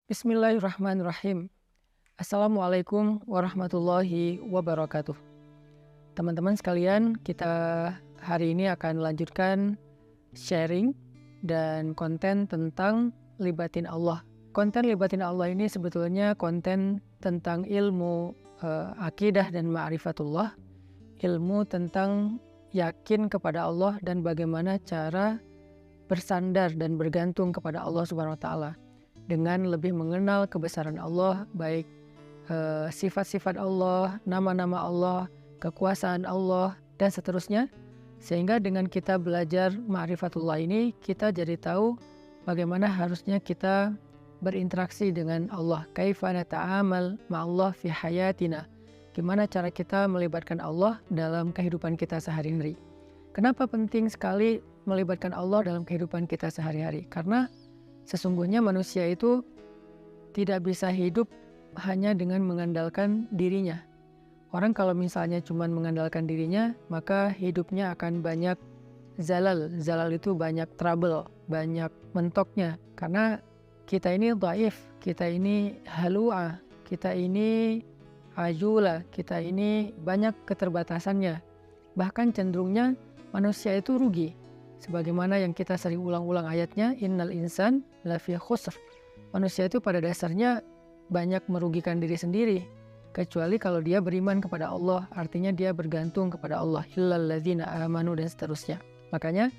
Bismillahirrahmanirrahim. Assalamualaikum warahmatullahi wabarakatuh. Teman-teman sekalian, kita hari ini akan melanjutkan sharing dan konten tentang libatin Allah. Konten libatin Allah ini sebetulnya konten tentang ilmu akidah dan ma'rifatullah, ilmu tentang yakin kepada Allah dan bagaimana cara bersandar dan bergantung kepada Allah Subhanahu wa taala dengan lebih mengenal kebesaran Allah, baik sifat-sifat Allah, nama-nama Allah, kekuasaan Allah, dan seterusnya. Sehingga dengan kita belajar ma'rifatullah ini, kita jadi tahu bagaimana harusnya kita berinteraksi dengan Allah. Kaifa nata'amal ma'allah fi hayatina. Gimana cara kita melibatkan Allah dalam kehidupan kita sehari-hari. Kenapa penting sekali melibatkan Allah dalam kehidupan kita sehari-hari? Karena sesungguhnya manusia itu tidak bisa hidup hanya dengan mengandalkan dirinya. Orang kalau misalnya cuma mengandalkan dirinya, maka hidupnya akan banyak zalal. Zalal itu banyak trouble, banyak mentoknya. Karena kita ini dhaif, kita ini halu'ah, kita ini ajula, kita ini banyak keterbatasannya. Bahkan cenderungnya manusia itu rugi. Sebagaimana yang kita sering ulang-ulang ayatnya, innal insan lafi khusr. Manusia itu pada dasarnya banyak merugikan diri sendiri, kecuali kalau dia beriman kepada Allah, artinya dia bergantung kepada Allah, illal ladzina amanu, dan seterusnya. Makanya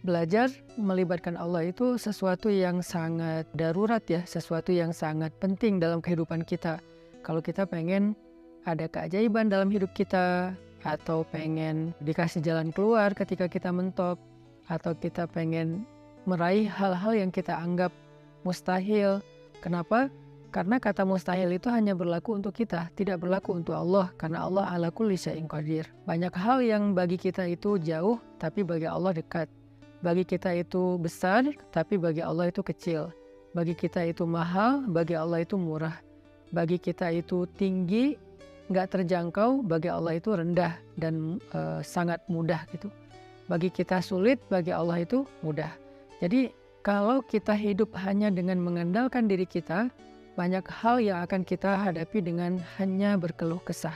belajar melibatkan Allah itu sesuatu yang sangat darurat ya, sesuatu yang sangat penting dalam kehidupan kita. Kalau kita pengen ada keajaiban dalam hidup kita, atau pengen dikasih jalan keluar ketika kita mentok, atau kita pengen meraih hal-hal yang kita anggap mustahil. Kenapa? Karena kata mustahil itu hanya berlaku untuk kita, tidak berlaku untuk Allah, karena Allah ala kulli syai'in qadir. Banyak hal yang bagi kita itu jauh, tapi bagi Allah dekat. Bagi kita itu besar, tapi bagi Allah itu kecil. Bagi kita itu mahal, bagi Allah itu murah. Bagi kita itu tinggi, nggak terjangkau, bagi Allah itu rendah dan sangat mudah gitu. Bagi kita sulit, bagi Allah itu mudah. Jadi kalau kita hidup hanya dengan mengandalkan diri kita, banyak hal yang akan kita hadapi dengan hanya berkeluh kesah.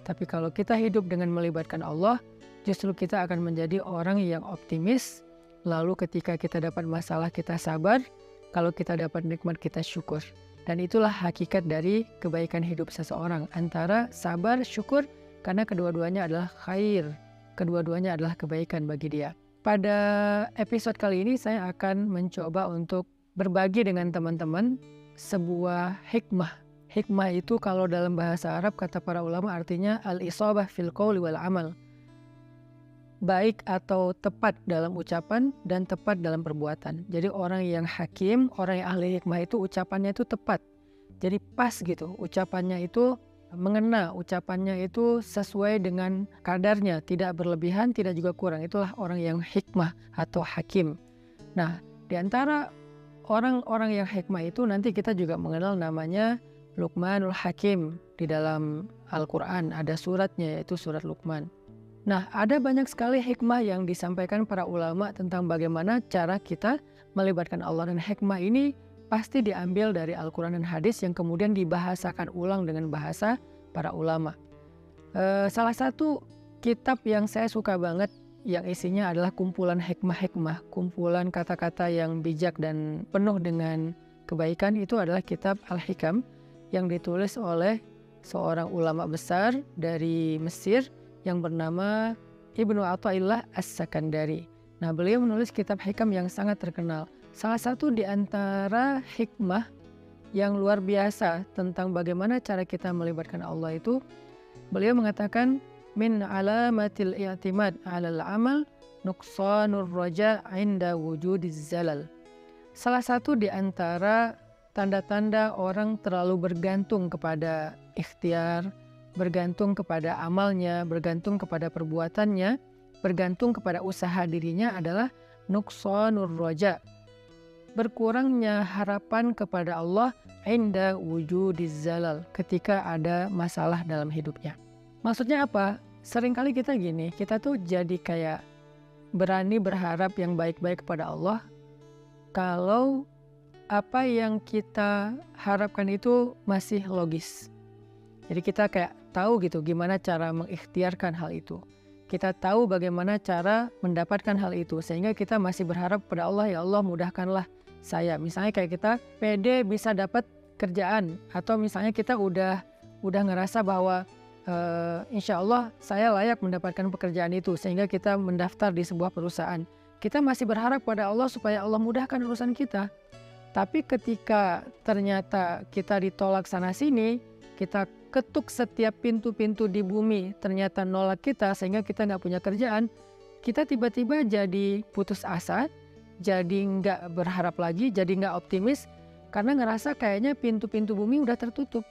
Tapi kalau kita hidup dengan melibatkan Allah, justru kita akan menjadi orang yang optimis. Lalu ketika kita dapat masalah, kita sabar. Kalau kita dapat nikmat, kita syukur. Dan itulah hakikat dari kebaikan hidup seseorang, antara sabar, syukur, karena kedua-duanya adalah khair. Kedua-duanya adalah kebaikan bagi dia. Pada episode kali ini saya akan mencoba untuk berbagi dengan teman-teman sebuah hikmah. Hikmah itu kalau dalam bahasa Arab kata para ulama artinya al-isabah fil qawli wal amal. Baik atau tepat dalam ucapan dan tepat dalam perbuatan. Jadi orang yang hakim, orang yang ahli hikmah itu ucapannya itu tepat. Jadi pas gitu, ucapannya itu mengena, ucapannya itu sesuai dengan kadarnya, tidak berlebihan, tidak juga kurang. Itulah orang yang hikmah atau hakim. Nah, di antara orang-orang yang hikmah itu nanti kita juga mengenal namanya Luqmanul Hakim. Di dalam Al-Quran ada suratnya, yaitu surat Luqman. Nah, ada banyak sekali hikmah yang disampaikan para ulama tentang bagaimana cara kita melibatkan Allah, dan hikmah ini pasti diambil dari Al-Quran dan hadis yang kemudian dibahasakan ulang dengan bahasa para ulama. Salah satu kitab yang saya suka banget yang isinya adalah kumpulan hikmah-hikmah, kumpulan kata-kata yang bijak dan penuh dengan kebaikan, itu adalah kitab Al-Hikam yang ditulis oleh seorang ulama besar dari Mesir yang bernama Ibnu Athaillah As-Sakandari. Nah, beliau menulis kitab hikam yang sangat terkenal. Salah satu di antara hikmah yang luar biasa tentang bagaimana cara kita melibatkan Allah itu, beliau mengatakan min alamatil i'timad 'alal amal nuqsanur raja 'inda wujudiz zalal. Salah satu di antara tanda-tanda orang terlalu bergantung kepada ikhtiar, bergantung kepada amalnya, bergantung kepada perbuatannya, bergantung kepada usaha dirinya adalah nuqsanur raja, berkurangnya harapan kepada Allah inda wujudiz zalal, ketika ada masalah dalam hidupnya. Maksudnya apa? Seringkali kita gini, kita tuh jadi kayak berani berharap yang baik-baik kepada Allah kalau apa yang kita harapkan itu masih logis. Jadi kita kayak tahu gitu gimana cara mengikhtiarkan hal itu. Kita tahu bagaimana cara mendapatkan hal itu, sehingga kita masih berharap pada Allah, ya Allah mudahkanlah saya. Misalnya kayak kita pede bisa dapat kerjaan, atau misalnya kita udah ngerasa bahwa insya Allah saya layak mendapatkan pekerjaan itu, sehingga kita mendaftar di sebuah perusahaan. Kita masih berharap pada Allah supaya Allah mudahkan urusan kita. Tapi ketika ternyata kita ditolak sana sini, kita ketuk setiap pintu-pintu di bumi, ternyata nolak kita sehingga kita nggak punya kerjaan, kita tiba-tiba jadi putus asa, jadi nggak berharap lagi, jadi nggak optimis, karena ngerasa kayaknya pintu-pintu bumi udah tertutup.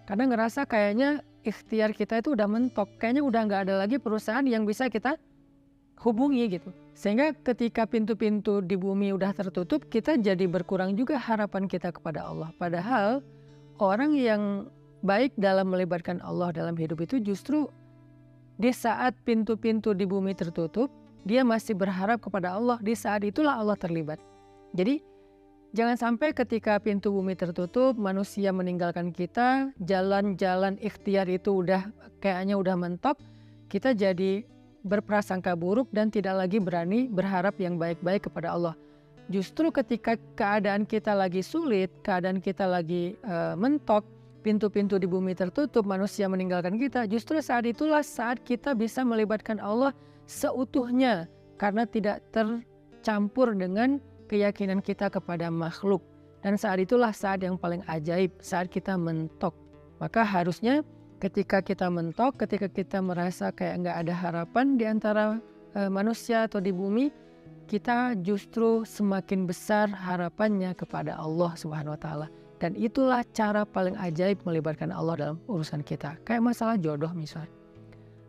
Karena ngerasa kayaknya ikhtiar kita itu udah mentok, kayaknya udah nggak ada lagi perusahaan yang bisa kita hubungi gitu. Sehingga ketika pintu-pintu di bumi udah tertutup, kita jadi berkurang juga harapan kita kepada Allah. Padahal orang yang baik dalam melibatkan Allah dalam hidup itu justru di saat pintu-pintu di bumi tertutup, dia masih berharap kepada Allah. Di saat itulah Allah terlibat. Jadi jangan sampai ketika pintu bumi tertutup, manusia meninggalkan kita, jalan-jalan ikhtiar itu kayaknya udah mentok, kita jadi berprasangka buruk dan tidak lagi berani berharap yang baik-baik kepada Allah. Justru ketika keadaan kita lagi sulit, keadaan kita lagi mentok, pintu-pintu di bumi tertutup, manusia meninggalkan kita, justru saat itulah saat kita bisa melibatkan Allah seutuhnya, karena tidak tercampur dengan keyakinan kita kepada makhluk. Dan saat itulah saat yang paling ajaib, saat kita mentok. Maka harusnya ketika kita mentok, ketika kita merasa kayak nggak ada harapan di antara manusia atau di bumi, kita justru semakin besar harapannya kepada Allah Subhanahu wa Ta'ala. Dan itulah cara paling ajaib melibatkan Allah dalam urusan kita. Kayak masalah jodoh misalnya.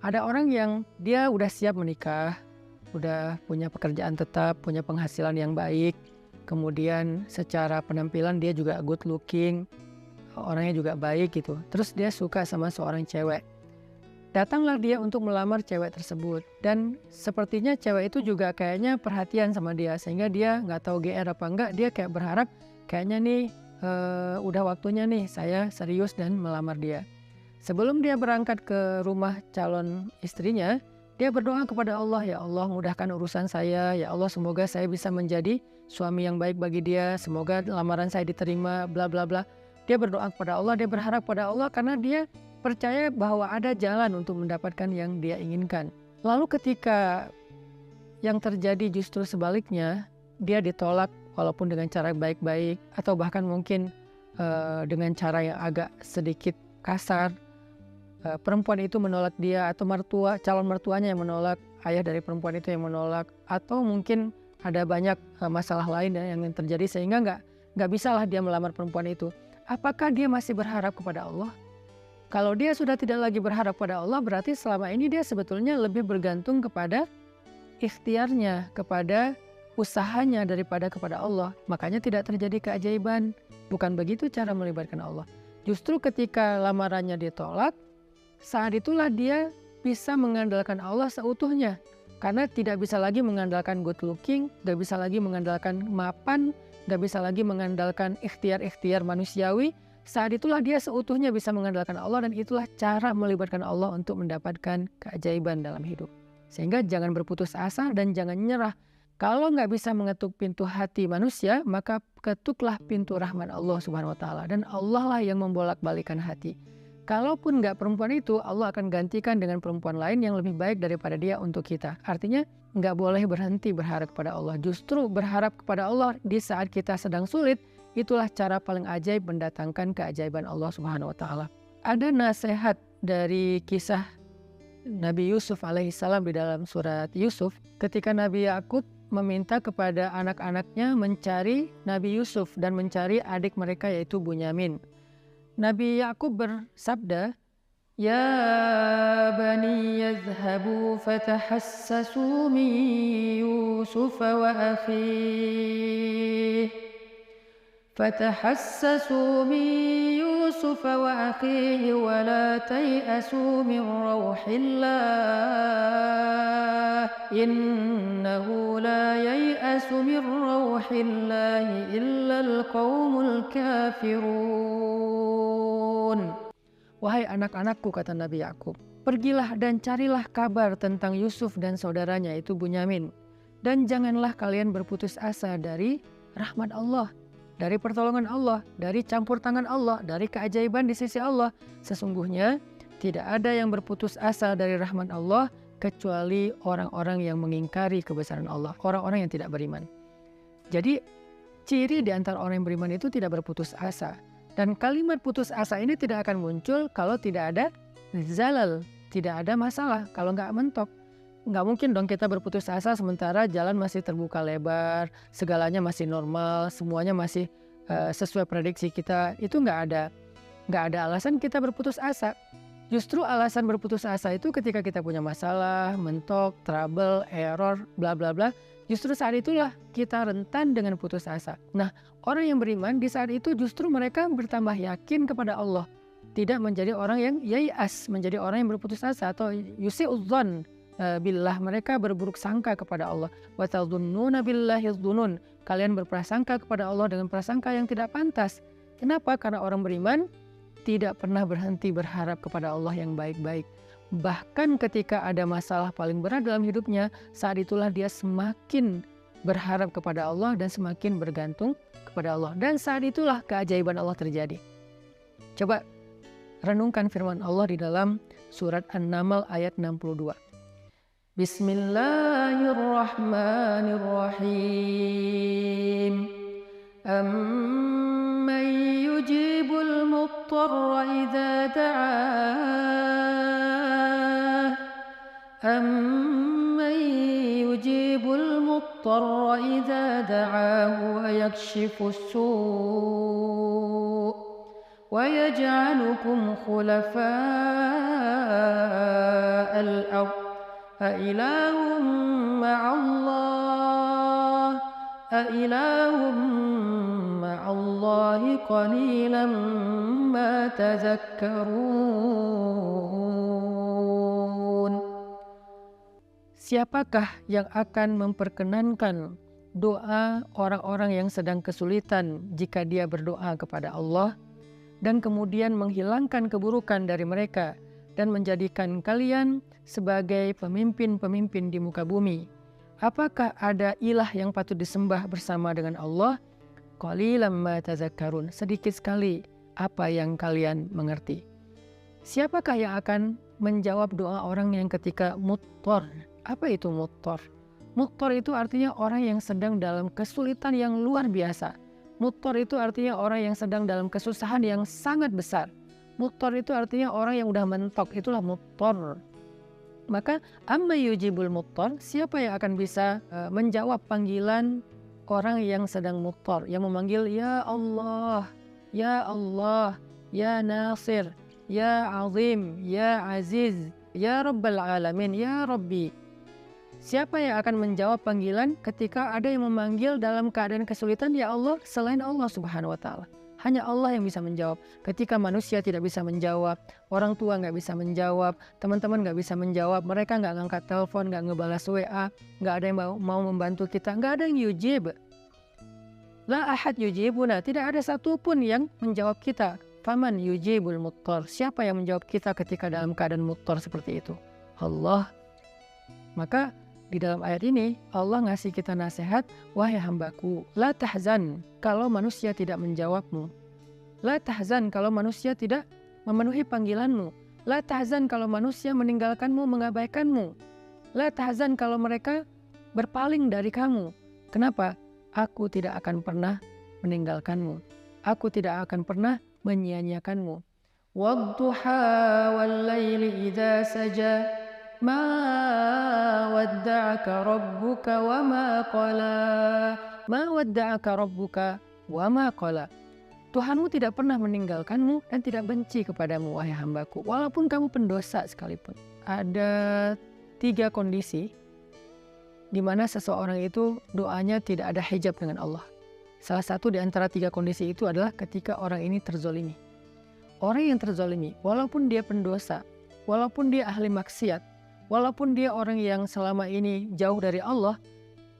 Ada orang yang dia udah siap menikah, udah punya pekerjaan tetap, punya penghasilan yang baik, kemudian secara penampilan dia juga good looking, orangnya juga baik gitu. Terus dia suka sama seorang cewek. Datanglah dia untuk melamar cewek tersebut. Dan sepertinya cewek itu juga kayaknya perhatian sama dia, sehingga dia nggak tahu GR apa enggak, dia kayak berharap kayaknya nih udah waktunya nih saya serius dan melamar dia. Sebelum dia berangkat ke rumah calon istrinya, dia berdoa kepada Allah, ya Allah mudahkan urusan saya, ya Allah semoga saya bisa menjadi suami yang baik bagi dia, semoga lamaran saya diterima, bla bla bla. Dia berdoa kepada Allah, dia berharap pada Allah karena dia percaya bahwa ada jalan untuk mendapatkan yang dia inginkan. Lalu ketika yang terjadi justru sebaliknya, dia ditolak walaupun dengan cara baik-baik, atau bahkan mungkin dengan cara yang agak sedikit kasar. Perempuan itu menolak dia, atau calon mertuanya yang menolak, ayah dari perempuan itu yang menolak, atau mungkin ada banyak masalah lain yang terjadi sehingga nggak bisalah dia melamar perempuan itu. Apakah dia masih berharap kepada Allah? Kalau dia sudah tidak lagi berharap pada Allah, berarti selama ini dia sebetulnya lebih bergantung kepada ikhtiarnya, kepada usahanya daripada kepada Allah. Makanya tidak terjadi keajaiban. Bukan begitu cara melibatkan Allah. Justru ketika lamarannya ditolak, saat itulah dia bisa mengandalkan Allah seutuhnya. Karena tidak bisa lagi mengandalkan good looking, gak bisa lagi mengandalkan mapan, gak bisa lagi mengandalkan ikhtiar-ikhtiar manusiawi. Saat itulah dia seutuhnya bisa mengandalkan Allah, dan itulah cara melibatkan Allah untuk mendapatkan keajaiban dalam hidup. Sehingga jangan berputus asa dan jangan nyerah. Kalau nggak bisa mengetuk pintu hati manusia, maka ketuklah pintu rahmat Allah Subhanahu wa Ta'ala. Dan Allah lah yang membolak-balikan hati. Kalaupun nggak perempuan itu, Allah akan gantikan dengan perempuan lain yang lebih baik daripada dia untuk kita. Artinya nggak boleh berhenti berharap kepada Allah. Justru berharap kepada Allah di saat kita sedang sulit, itulah cara paling ajaib mendatangkan keajaiban Allah Subhanahu wa Ta'ala. Ada nasihat dari kisah Nabi Yusuf alaihissalam di dalam surat Yusuf, ketika Nabi Yakub meminta kepada anak-anaknya mencari Nabi Yusuf dan mencari adik mereka yaitu Bunyamin. Nabi Yakub bersabda, "Ya bani yadhhabu fatahassasu min Yusuf wa akhihi فتحسسوا من يوسف وأخيه ولا تيأسوا من روح الله إنه لا ييأس من روح الله إلا القوم الكافرون. Wahai anak-anakku, kata Nabi Yakub, pergilah dan carilah kabar tentang Yusuf dan saudaranya itu Bunyamin, dan janganlah kalian berputus asa dari rahmat Allah, dari pertolongan Allah, dari campur tangan Allah, dari keajaiban di sisi Allah. Sesungguhnya tidak ada yang berputus asa dari rahmat Allah kecuali orang-orang yang mengingkari kebesaran Allah, orang-orang yang tidak beriman. Jadi ciri di antara orang yang beriman itu tidak berputus asa. Dan kalimat putus asa ini tidak akan muncul kalau tidak ada zalal, tidak ada masalah, kalau nggak mentok. Nggak mungkin dong kita berputus asa sementara jalan masih terbuka lebar, segalanya masih normal, semuanya masih sesuai prediksi kita. Itu nggak ada alasan kita berputus asa. Justru alasan berputus asa itu ketika kita punya masalah, mentok, trouble, error, bla bla bla. Justru saat itulah kita rentan dengan putus asa. Nah, orang yang beriman di saat itu justru mereka bertambah yakin kepada Allah. Tidak menjadi orang yang yai'as, menjadi orang yang berputus asa atau yusi'udzon billah, mereka berburuk sangka kepada Allah. Wa tadhunnuna billahi dzunun, kalian berprasangka kepada Allah dengan prasangka yang tidak pantas. Kenapa? Karena orang beriman tidak pernah berhenti berharap kepada Allah yang baik-baik. Bahkan ketika ada masalah paling berat dalam hidupnya, saat itulah dia semakin berharap kepada Allah dan semakin bergantung kepada Allah. Dan saat itulah keajaiban Allah terjadi. Coba renungkan firman Allah di dalam surat An-Naml ayat 62. Bismillahirrahmanirrahim. Amman yujibul muttarra idza da'ah, amman yujibul muttarra idza da'ahu wa yakshifus su' wa yaj'alukum khulafa'al ardh أإله مع الله أإله مع الله قليلا ما تذكرون. Siapakah yang akan memperkenankan doa orang-orang yang sedang kesulitan jika dia berdoa kepada Allah dan kemudian menghilangkan keburukan dari mereka dan menjadikan kalian sebagai pemimpin-pemimpin di muka bumi? Apakah ada ilah yang patut disembah bersama dengan Allah? Qalilan ma tazakkarun, sedikit sekali apa yang kalian mengerti. Siapakah yang akan menjawab doa orang yang ketika muttar? Apa itu muttar? Muttar itu artinya orang yang sedang dalam kesulitan yang luar biasa. Muttar itu artinya orang yang sedang dalam kesusahan yang sangat besar. Muttar itu artinya orang yang udah mentok, itulah muttar. Maka amma yujibul muttar, siapa yang akan bisa menjawab panggilan orang yang sedang muttar, yang memanggil ya Allah, ya Allah, ya Nasir, ya Azim, ya Aziz, ya Rabbal Alamin, ya Rabbi. Siapa yang akan menjawab panggilan ketika ada yang memanggil dalam keadaan kesulitan ya Allah selain Allah Subhanahu wa Ta'ala? Hanya Allah yang bisa menjawab. Ketika manusia tidak bisa menjawab, orang tua nggak bisa menjawab, teman-teman nggak bisa menjawab, mereka nggak ngangkat telepon, nggak ngebalas WA, nggak ada yang mau membantu kita, nggak ada yang yujib. La ahad yujibuna, tidak ada satupun yang menjawab kita. Faman yujibul muttar, siapa yang menjawab kita ketika dalam keadaan muttar seperti itu? Allah. Maka di dalam ayat ini Allah ngasih kita nasihat, wahai hambaku, la tahzan kalau manusia tidak menjawabmu. La tahzan kalau manusia tidak memenuhi panggilanmu. La tahzan kalau manusia meninggalkanmu, mengabaikanmu. La tahzan kalau mereka berpaling dari kamu. Kenapa? Aku tidak akan pernah meninggalkanmu. Aku tidak akan pernah menyia-nyiakanmu. Wadduha wal laili idza saja ma wadda'aka rabbuka wa ma qala. Ma wadda'aka rabbuka wa ma qala. Tuhanmu tidak pernah meninggalkanmu dan tidak benci kepadamu, wahai hambaku, walaupun kamu pendosa sekalipun. Ada 3 kondisi di mana seseorang itu doanya tidak ada hijab dengan Allah. Salah satu di antara 3 kondisi itu adalah ketika orang ini terzolimi. Orang yang terzolimi, walaupun dia pendosa, walaupun dia ahli maksiat, walaupun dia orang yang selama ini jauh dari Allah,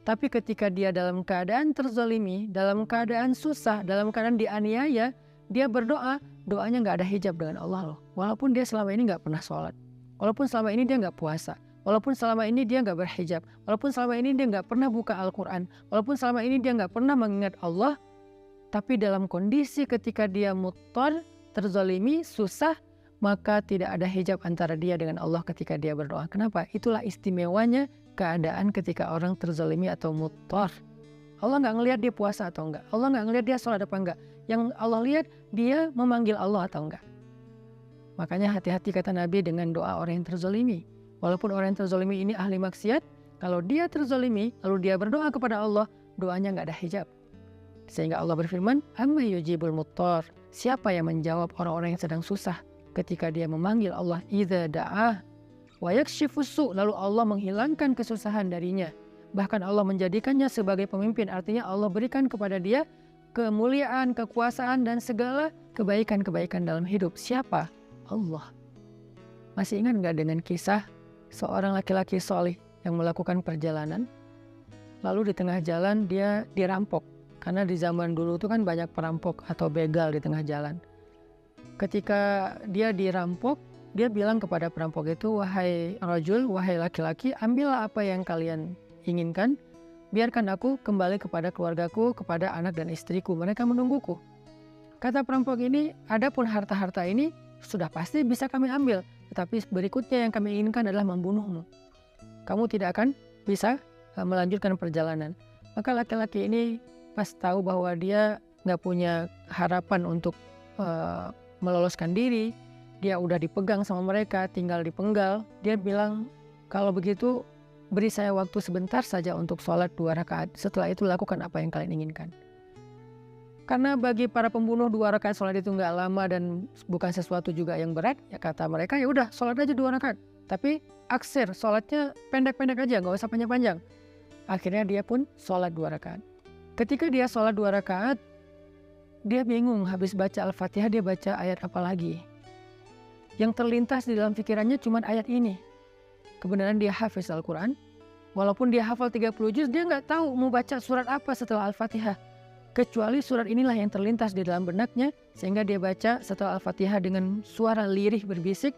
tapi ketika dia dalam keadaan terzolimi, dalam keadaan susah, dalam keadaan dianiaya, dia berdoa, doanya nggak ada hijab dengan Allah loh. Walaupun dia selama ini nggak pernah sholat, walaupun selama ini dia nggak puasa, walaupun selama ini dia nggak berhijab, walaupun selama ini dia nggak pernah buka Al-Quran, walaupun selama ini dia nggak pernah mengingat Allah, tapi dalam kondisi ketika dia muttar, terzolimi, susah, maka tidak ada hijab antara dia dengan Allah ketika dia berdoa. Kenapa? Itulah istimewanya keadaan ketika orang terzolimi atau muttar. Allah nggak ngelihat dia puasa atau enggak, Allah nggak ngelihat dia sholat apa enggak. Yang Allah lihat dia memanggil Allah atau enggak. Makanya hati-hati kata Nabi dengan doa orang yang terzolimi. Walaupun orang yang terzolimi ini ahli maksiat, kalau dia terzolimi lalu dia berdoa kepada Allah, doanya nggak ada hijab. Sehingga Allah berfirman, amma yujibul muttar, siapa yang menjawab orang-orang yang sedang susah ketika dia memanggil Allah, idza da'ah wa yakshifus su', lalu Allah menghilangkan kesusahan darinya. Bahkan Allah menjadikannya sebagai pemimpin, artinya Allah berikan kepada dia kemuliaan, kekuasaan, dan segala kebaikan-kebaikan dalam hidup. Siapa? Allah. Masih ingat nggak dengan kisah seorang laki-laki solih yang melakukan perjalanan, lalu di tengah jalan dia dirampok. Karena di zaman dulu itu kan banyak perampok atau begal di tengah jalan. Ketika dia dirampok, dia bilang kepada perampok itu, wahai rajul, wahai laki-laki, ambillah apa yang kalian inginkan, biarkan aku kembali kepada keluargaku, kepada anak dan istriku, mereka menungguku. Kata perampok ini, adapun harta-harta ini sudah pasti bisa kami ambil, tetapi berikutnya yang kami inginkan adalah membunuhmu. Kamu tidak akan bisa melanjutkan perjalanan. Maka laki-laki ini pas tahu bahwa dia nggak punya harapan untuk meloloskan diri, dia udah dipegang sama mereka, tinggal dipenggal, dia bilang, kalau begitu beri saya waktu sebentar saja untuk sholat 2 rakaat, setelah itu lakukan apa yang kalian inginkan. Karena bagi para pembunuh 2 rakaat sholat itu nggak lama dan bukan sesuatu juga yang berat, ya kata mereka, ya udah sholat aja 2 rakaat, tapi aksir, sholatnya pendek-pendek aja, nggak usah panjang-panjang. Akhirnya dia pun sholat 2 rakaat. Ketika dia sholat 2 rakaat, dia bingung, habis baca Al-Fatihah dia baca ayat apa lagi. Yang terlintas di dalam pikirannya cuma ayat ini. Kebenaran dia hafiz Al-Quran, walaupun dia hafal 30 juz, dia nggak tahu mau baca surat apa setelah Al-Fatihah. Kecuali surat inilah yang terlintas di dalam benaknya, sehingga dia baca setelah Al-Fatihah dengan suara lirih berbisik,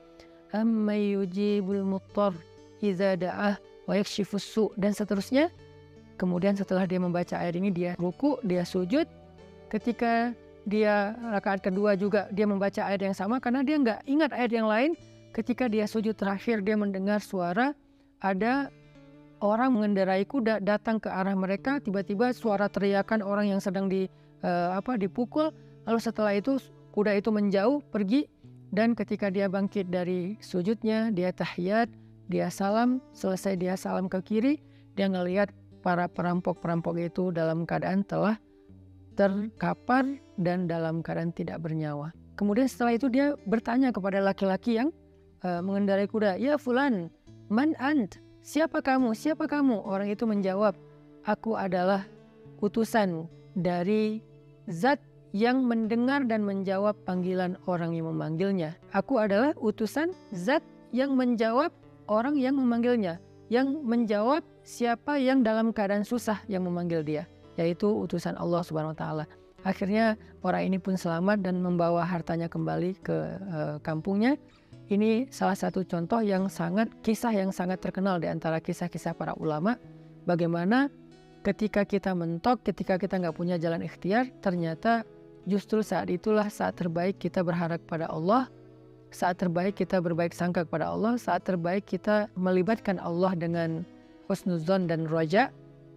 amma yujibul muttar idza da'ah wa yakshifus su', dan seterusnya. Kemudian setelah dia membaca ayat ini, dia ruku, dia sujud. Ketika dia rakaat kedua juga dia membaca ayat yang sama, karena dia nggak ingat ayat yang lain. Ketika dia sujud terakhir, dia mendengar suara ada orang mengendarai kuda datang ke arah mereka. Tiba-tiba suara teriakan orang yang sedang dipukul. Lalu setelah itu kuda itu menjauh pergi, dan ketika dia bangkit dari sujudnya, dia tahiyat, dia salam. Selesai dia salam ke kiri, dia ngelihat para perampok-perampok itu dalam keadaan telah terkapar dan dalam keadaan tidak bernyawa. Kemudian setelah itu dia bertanya kepada laki-laki yang mengendarai kuda, ya fulan, man ant? Siapa kamu? Siapa kamu? Orang itu menjawab, aku adalah utusan dari Zat yang mendengar dan menjawab panggilan orang yang memanggilnya. Aku adalah utusan Zat yang menjawab orang yang memanggilnya, yang menjawab siapa yang dalam keadaan susah yang memanggil dia, yaitu utusan Allah Subhanahu wa taala. Akhirnya orang ini pun selamat dan membawa hartanya kembali ke kampungnya. Ini salah satu contoh kisah yang sangat terkenal di antara kisah-kisah para ulama. Bagaimana ketika kita mentok, ketika kita nggak punya jalan ikhtiar, ternyata justru saat itulah saat terbaik kita berharap pada Allah, saat terbaik kita berbaik sangka kepada Allah, saat terbaik kita melibatkan Allah dengan husnuzon dan roja,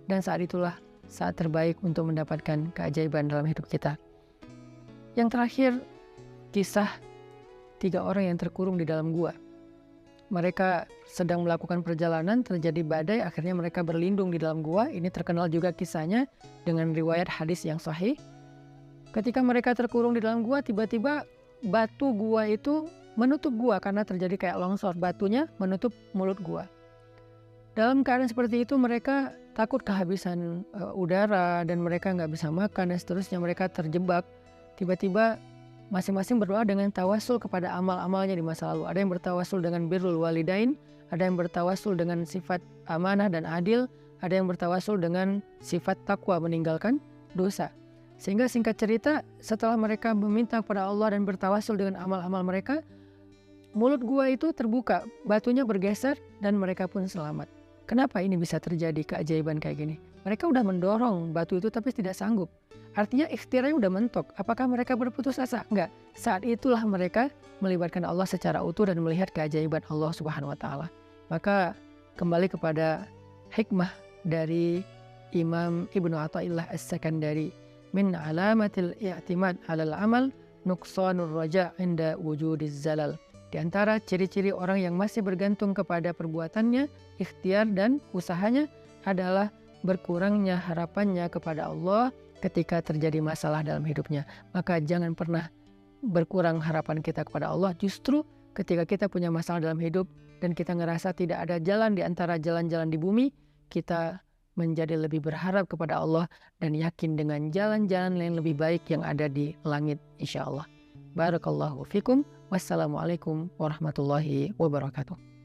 dan saat itulah saat terbaik untuk mendapatkan keajaiban dalam hidup kita. Yang terakhir, kisah 3 orang yang terkurung di dalam gua. Mereka sedang melakukan perjalanan, terjadi badai, akhirnya mereka berlindung di dalam gua. Ini terkenal juga kisahnya dengan riwayat hadis yang sahih. Ketika mereka terkurung di dalam gua, tiba-tiba batu gua itu menutup gua karena terjadi kayak longsor, batunya menutup mulut gua. Dalam keadaan seperti itu mereka takut kehabisan udara dan mereka nggak bisa makan dan seterusnya, mereka terjebak. Tiba-tiba masing-masing berdoa dengan tawasul kepada amal-amalnya di masa lalu. Ada yang bertawasul dengan birrul walidain, ada yang bertawasul dengan sifat amanah dan adil, ada yang bertawasul dengan sifat takwa meninggalkan dosa. Sehingga singkat cerita, setelah mereka meminta kepada Allah dan bertawasul dengan amal-amal mereka, mulut gua itu terbuka, batunya bergeser dan mereka pun selamat. Kenapa ini bisa terjadi keajaiban kayak gini? Mereka udah mendorong batu itu tapi tidak sanggup. Artinya ikhtiarnya udah mentok. Apakah mereka berputus asa? Enggak. Saat itulah mereka melibatkan Allah secara utuh dan melihat keajaiban Allah Subhanahu wa taala. Maka kembali kepada hikmah dari Imam Ibnu Athaillah As-Sakandari, min alamatil i'timad 'alal amal nuqsanur raja' inda wujudiz zalal. Di antara ciri-ciri orang yang masih bergantung kepada perbuatannya, ikhtiar dan usahanya adalah berkurangnya harapannya kepada Allah ketika terjadi masalah dalam hidupnya. Maka jangan pernah berkurang harapan kita kepada Allah. Justru ketika kita punya masalah dalam hidup dan kita ngerasa tidak ada jalan di antara jalan-jalan di bumi, kita menjadi lebih berharap kepada Allah dan yakin dengan jalan-jalan yang lebih baik yang ada di langit, insya Allah. Barakallahu fikum. Wassalamualaikum warahmatullahi wabarakatuh.